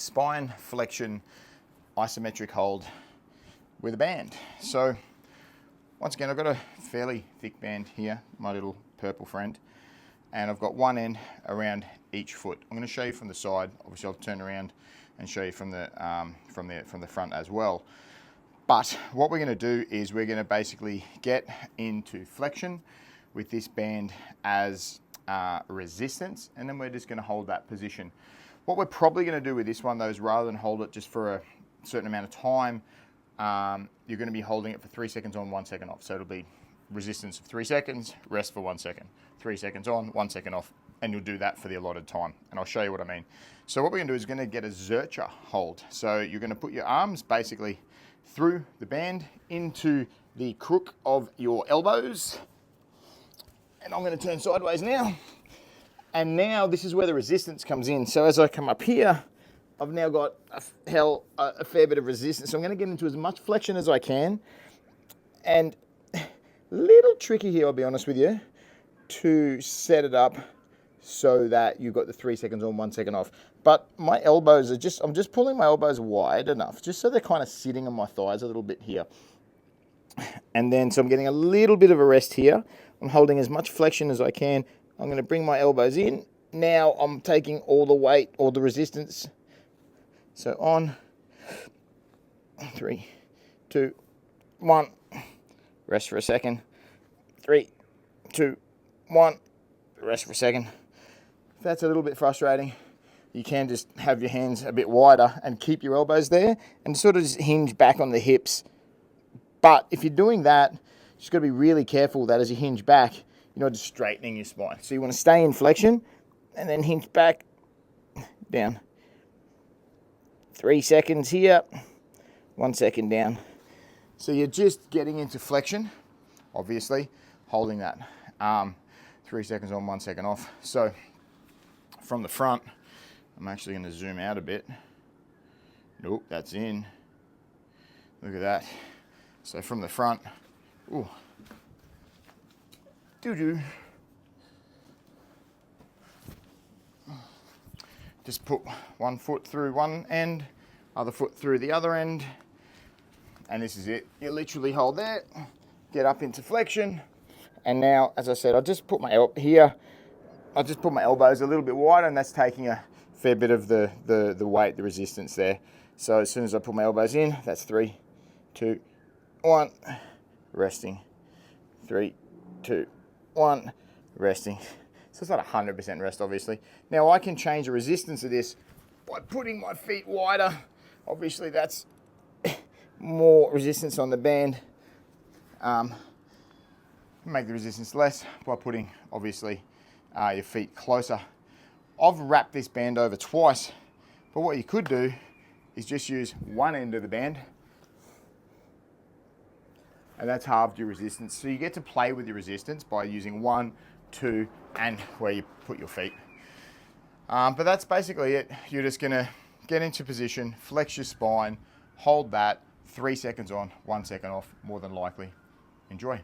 spine flexion isometric hold with a band. So once again, I've got a fairly thick band here, my little purple friend, and I've got one end around each foot. I'm going to show you from the side. Obviously, I'll turn around and show you from the front as well. But what we're going to do is we're going to basically get into flexion with this band as resistance, and then we're just going to hold that position. What we're probably going to do with this one though is rather than hold it just for a certain amount of time, you're going to be holding it for 3 seconds on, 1 second off. So it'll be resistance of 3 seconds, rest for 1 second, 3 seconds on, 1 second off, and you'll do that for the allotted time. And I'll show you what I mean. So what we're going to do is we're going to get a Zercher hold. So you're going to put your arms basically through the band into the crook of your elbows. And I'm going to turn sideways now. And now this is where the resistance comes in. So as I come up here, I've now got a fair bit of resistance. So I'm going to get into as much flexion as I can. And a little tricky here, I'll be honest with you, to set it up so that you've got the 3 seconds on, 1 second off. But my elbows are I'm just pulling my elbows wide enough, just so they're kind of sitting on my thighs a little bit here. And then, so I'm getting a little bit of a rest here. I'm holding as much flexion as I can. I'm going to bring my elbows in. Now I'm taking all the weight, all the resistance. So on, 3, 2, 1, rest for a second. 3, 2, 1, rest for a second. If that's a little bit frustrating, you can just have your hands a bit wider and keep your elbows there and sort of just hinge back on the hips. But if you're doing that, you just got to be really careful that as you hinge back, you're not just straightening your spine. So you want to stay in flexion and then hinge back, down. 3 seconds here, 1 second down. So you're just getting into flexion, obviously, holding that 3 seconds on, 1 second off. So from the front, I'm actually going to zoom out a bit. Nope, that's in. Look at that. So from the front, ooh, doo-doo. Just put one foot through one end, other foot through the other end, and this is it. You literally hold there, get up into flexion, and now, as I said, I just put my elbows a little bit wider, and that's taking a fair bit of the weight, the resistance there. So as soon as I put my elbows in, that's 3, 2, 1, resting. 3, 2, 1, resting. So it's not 100% rest, obviously. Now I can change the resistance of this by putting my feet wider. Obviously that's more resistance on the band. Make the resistance less by putting, obviously, your feet closer. I've wrapped this band over twice, but what you could do is just use one end of the band, and that's halved your resistance. So you get to play with your resistance by using 1, 2, and where you put your feet. But that's basically it. You're just gonna get into position, flex your spine, hold that, 3 seconds on, 1 second off, more than likely. Enjoy.